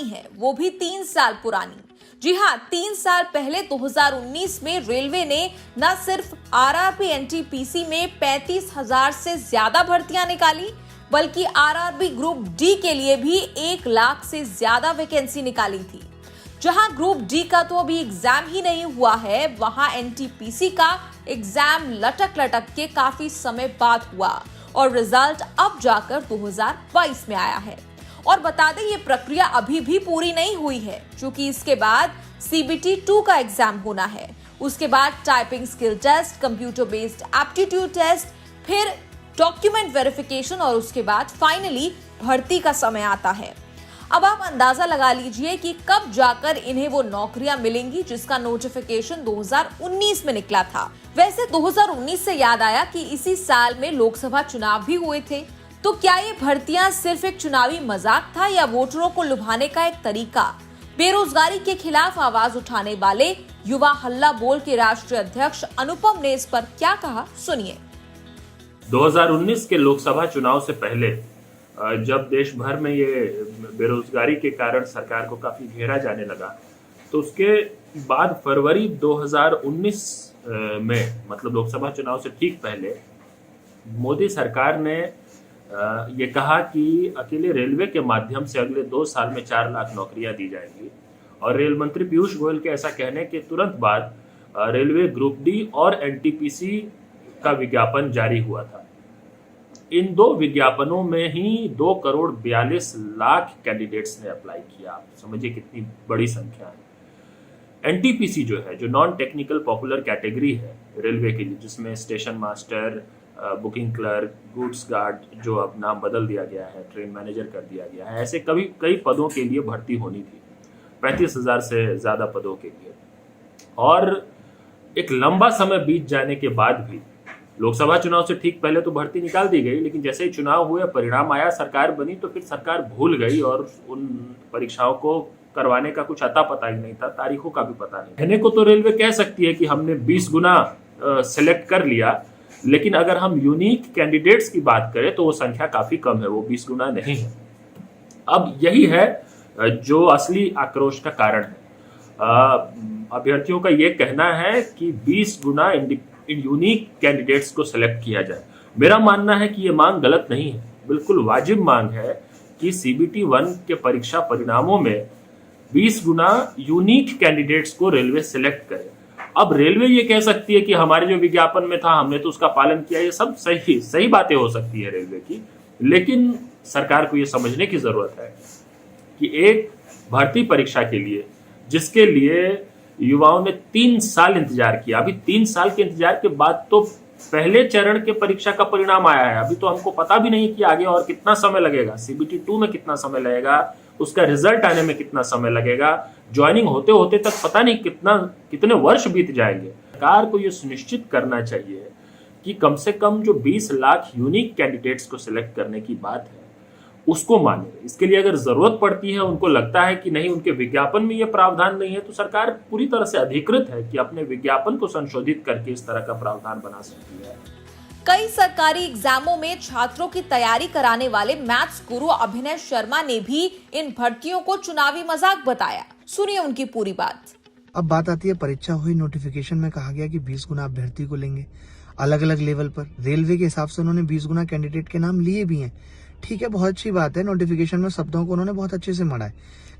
है, वो भी 3 साल पुरानी। जी हां, 3 साल पहले 2019 में रेलवे ने न सिर्फ आरआरबी एनटीपीसी में 35,000 से ज्यादा भर्तियां निकाली, बल्कि आरआरबी ग्रुप डी के लिए भी 1 लाख से ज्यादा वैकेंसी निकाली थी। जहां ग्रुप डी का तो अभी एग्जाम ही नहीं हुआ है, वहां एनटीपीसी का एग्जाम लटक के काफी समय बाद हुआ और रिजल्ट अब जाकर 2022 में आया है। और बता दें, ये प्रक्रिया अभी भी पूरी नहीं हुई है, क्योंकि इसके बाद सीबीटी 2 का एग्जाम होना है। उसके बाद typing skill test, computer based aptitude test, फिर डॉक्यूमेंट वेरिफिकेशन और उसके बाद फाइनली भर्ती का समय आता है। अब आप अंदाजा लगा लीजिए कि कब जाकर इन्हें वो नौकरियां मिलेंगी जिसका नोटिफिकेशन 2019 में निकला था। वैसे 2019 से याद आया कि इसी साल में लोकसभा चुनाव भी हुए थे। तो क्या ये भर्तियां सिर्फ एक चुनावी मजाक था या वोटरों को लुभाने का एक तरीका? बेरोजगारी के खिलाफ आवाज उठाने वाले युवा हल्ला बोल के राष्ट्रीय अध्यक्ष अनुपम ने इस पर क्या कहा, सुनिए। 2019 के लोकसभा चुनाव से पहले जब देश भर में ये बेरोजगारी के कारण सरकार को काफी घेरा जाने लगा, तो उसके बाद फरवरी 2019 में, मतलब लोकसभा चुनाव से ठीक पहले, मोदी सरकार ने ये कहा कि अकेले रेलवे के माध्यम से अगले 2 साल में 4 लाख नौकरियां दी जाएंगी। और रेल मंत्री पीयूष गोयल के ऐसा कहने के तुरंत बाद रेलवे ग्रुप डी और एनटीपीसी का विज्ञापन जारी हुआ था। इन 2 विज्ञापनों में ही 2 करोड़ 42 लाख कैंडिडेट्स ने अप्लाई किया। आप समझिए कितनी बड़ी संख्या है। एनटीपीसी जो है, जो नॉन टेक्निकल पॉपुलर कैटेगरी है रेलवे के लिए, जिसमें station master, booking clerk, goods guard, जो अब नाम बदल दिया गया है, ट्रेन मैनेजर कर दिया गया है, ऐसे कई पदों के लिए भर्ती होनी थी, 35,000 से ज्यादा पदों के लिए। और एक लंबा समय बीत जाने के बाद भी, लोकसभा चुनाव से ठीक पहले तो भर्ती निकाल दी गई, लेकिन जैसे ही चुनाव हुए, परिणाम आया, सरकार बनी, तो फिर सरकार भूल गई और उन परीक्षाओं को करवाने का कुछ अता पता ही नहीं था, तारीखों का भी पता नहीं। कहने को तो रेलवे कह सकती है कि हमने 20 गुना सेलेक्ट कर लिया, लेकिन अगर हम यूनिक कैंडिडेट्स की बात करें तो वो संख्या काफी कम है, वो 20 गुना नहीं है। अब यही है जो असली आक्रोश का कारण है। अभ्यर्थियों का ये कहना है कि 20 गुना यूनिक कैंडिडेट्स को सिलेक्ट किया जाए। मेरा मानना है कि ये मांग गलत नहीं है, बिल्कुल वाजिब मांग है कि सीबीटी 1 के परीक्षा परिणामों में 20 गुना यूनिक कैंडिडेट्स को रेलवे सिलेक्ट करे। अब रेलवे ये कह सकती है कि हमारे जो विज्ञापन में था हमने तो उसका पालन किया, ये सब सही बातें हो सकती है रेलवे की, लेकिन सरकार को ये समझने की जरूरत है कि एक भर्ती परीक्षा के लिए, जिसके लिए युवाओं ने 3 साल इंतजार किया, अभी 3 साल के इंतजार के बाद तो पहले चरण के परीक्षा का परिणाम आया है, अभी तो हमको पता भी नहीं कि आगे और कितना समय लगेगा, सीबीटी 2 में कितना समय लगेगा, उसका रिजल्ट आने में कितना समय लगेगा, ज्वाइनिंग होते होते तक पता नहीं कितने वर्ष बीत जाएंगे। सरकार को यह सुनिश्चित करना चाहिए कि कम से कम जो 20 लाख यूनिक कैंडिडेट्स को सिलेक्ट करने की बात है उसको माने। इसके लिए अगर जरूरत पड़ती है, उनको लगता है कि नहीं उनके विज्ञापन में यह प्रावधान नहीं है, तो सरकार पूरी तरह से अधिकृत है कि अपने विज्ञापन को संशोधित करके इस तरह का प्रावधान बना सकती है। कई सरकारी एग्जामों में छात्रों की तैयारी कराने वाले मैथ्स गुरु अभिनय शर्मा ने भी इन भर्तियों को चुनावी मजाक बताया। सुनिए उनकी पूरी बात। अब बात आती है, परीक्षा हुई, नोटिफिकेशन में कहा गया कि 20 गुना अभ्यर्थी को लेंगे अलग अलग लेवल पर। रेलवे के हिसाब से उन्होंने 20 गुना कैंडिडेट के नाम लिए भी हैं। ठीक है, बहुत अच्छी बात है, नोटिफिकेशन में शब्दों को उन्होंने बहुत अच्छे से मढ़ा है,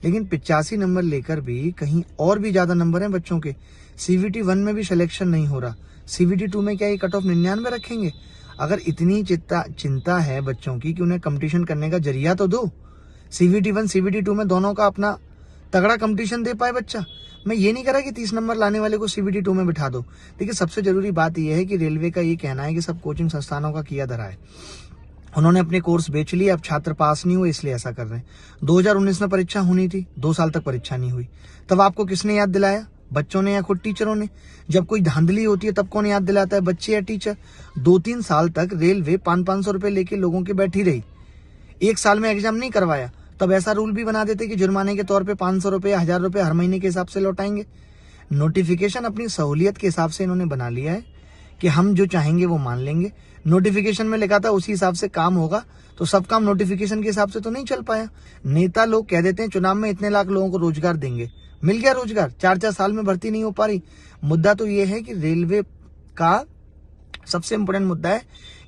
लेकिन 85 नंबर लेकर भी कहीं और भी ज्यादा नंबर हैं बच्चों के। सीबीटी 1 में भी सिलेक्शन नहीं हो रहा, सीबीटी 2 में क्या ये कट ऑफ 99 रखेंगे? अगर इतनी चिंता है बच्चों की कि उन्हें कंपटीशन करने का जरिया तो दो। सीबीटी 1 सीबीटी 2 में दोनों का अपना तगड़ा कंपटीशन दे पाए बच्चा। मैं ये नहीं कह रहा कि 30 नंबर लाने वाले को सीबीटी 2 में बिठा दो। देखिए, सबसे जरूरी बात यह है कि रेलवे का ये कहना है कि सब कोचिंग संस्थानों का किया धरा है, उन्होंने अपने कोर्स बेच लिए, अब छात्र पास नहीं हुए इसलिए ऐसा कर रहे हैं। 2019 में परीक्षा होनी थी, 2 साल तक परीक्षा नहीं हुई, तब आपको किसने याद दिलाया? बच्चों ने या खुद टीचरों ने? जब कोई धांधली होती है तब कौन याद दिलाता है, बच्चे या टीचर? 2-3 साल तक रेलवे 500-500 रुपए लेके लोगों की बैठी रही, 1 साल में एग्जाम नहीं करवाया, तब ऐसा रूल भी बना देते कि जुर्माने के तौर पे 500 रुपए या 1000 रुपए हर महीने के हिसाब से लौटाएंगे। नोटिफिकेशन अपनी सहूलियत के हिसाब से इन्होंने बना लिया है कि हम जो चाहेंगे वो मान लेंगे। नोटिफिकेशन में लिखा था उसी हिसाब से काम होगा, तो सब काम नोटिफिकेशन के हिसाब से तो नहीं चल पाया। नेता लोग कह देते हैं चुनाव में इतने लाख लोगों को रोजगार देंगे, मिल गया रोजगार, 4-4 साल में भर्ती नहीं हो पा रही। मुद्दा तो ये है कि रेलवे का सबसे इंपॉर्टेंट मुद्दा है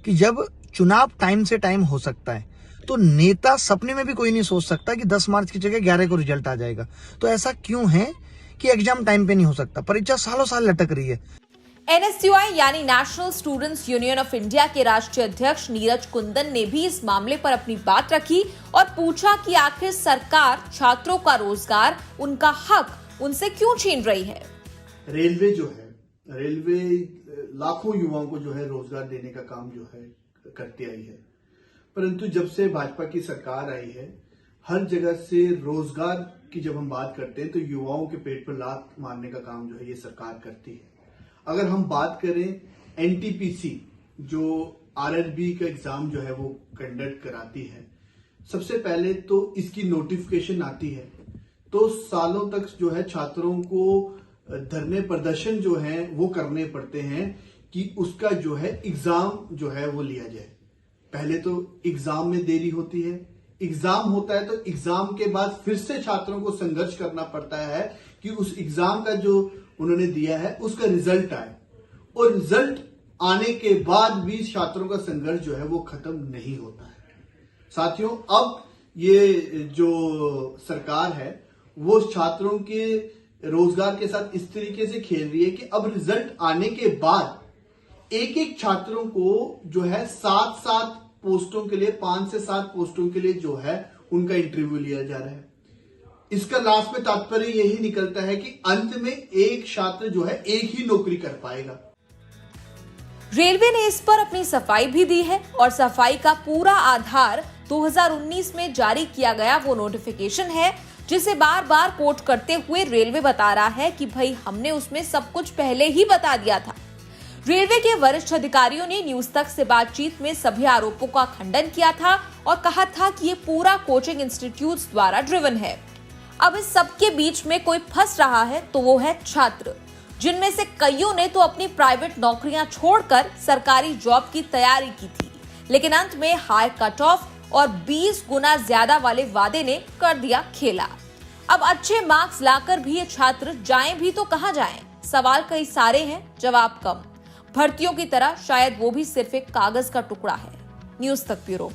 कि जब चुनाव टाइम से टाइम हो सकता है तो नेता सपने में भी कोई नहीं सोच सकता कि 10 मार्च की जगह 11 को रिजल्ट आ जाएगा। तो ऐसा क्यों है कि एग्जाम टाइम पे नहीं हो सकता? परीक्षा सालों साल लटक रही है। एनएसयूआई यानी national students union of India के राष्ट्रीय अध्यक्ष नीरज कुंदन ने भी इस मामले पर अपनी बात रखी और पूछा कि आखिर सरकार छात्रों का रोजगार, उनका हक उनसे क्यों छीन रही है। रेलवे जो है, रेलवे लाखों युवाओं को जो है रोजगार देने का काम जो है करती आई है, परंतु जब से भाजपा की सरकार आई है हर जगह से रोजगार की जब हम बात करते हैं तो युवाओं के पेट पर लात मारने का काम जो है ये सरकार करती है। अगर हम बात करें एनटीपीसी जो आरआरबी का एग्जाम जो है वो कंडक्ट कराती है, सबसे पहले तो इसकी नोटिफिकेशन आती है तो सालों तक जो है छात्रों को धरने प्रदर्शन जो है वो करने पड़ते हैं कि उसका जो है एग्जाम जो है वो लिया जाए। पहले तो एग्जाम में देरी होती है, एग्जाम होता है तो एग्जाम के बाद फिर से छात्रों को संघर्ष करना पड़ता है कि उस एग्जाम का जो उन्होंने दिया है उसका रिजल्ट आए, और रिजल्ट आने के बाद भी छात्रों का संघर्ष जो है वो खत्म नहीं होता है। साथियों, अब ये जो सरकार है वो छात्रों के रोजगार के साथ इस तरीके से खेल रही है कि अब रिजल्ट आने के बाद एक एक छात्रों को जो है 7-7 पोस्टों के लिए, 5 से 7 पोस्टों के लिए जो है उनका इंटरव्यू लिया जा रहा है। इसका लास्ट में तात्पर्य यही निकलता है कि अंत में एक छात्र जो है एक ही नौकरी कर पाएगा। रेलवे ने इस पर अपनी सफाई भी दी है और सफाई का पूरा आधार 2019 में जारी किया गया वो नोटिफिकेशन है जिसे बार बार कोट करते हुए रेलवे बता रहा है कि भाई हमने उसमें सब कुछ पहले ही बता दिया था। रेलवे के वरिष्ठ अधिकारियों ने न्यूज तक से बातचीत में सभी आरोपों का खंडन किया था और कहा था कि ये पूरा कोचिंग इंस्टीट्यूट्स द्वारा ड्रिवन है। अब इस सबके बीच में कोई फंस रहा है तो वो है छात्र, जिनमें से कईयों ने तो अपनी प्राइवेट नौकरियां छोड़कर सरकारी जॉब की तैयारी की थी, लेकिन अंत में हाई कट ऑफ और 20 गुना ज्यादा वाले वादे ने कर दिया खेला। अब अच्छे मार्क्स लाकर भी ये छात्र जाएं भी तो कहां जाएं? सवाल कई सारे हैं, जवाब कम। भर्तियों की तरह शायद वो भी सिर्फ एक कागज का टुकड़ा है। न्यूज तक ब्यूरो।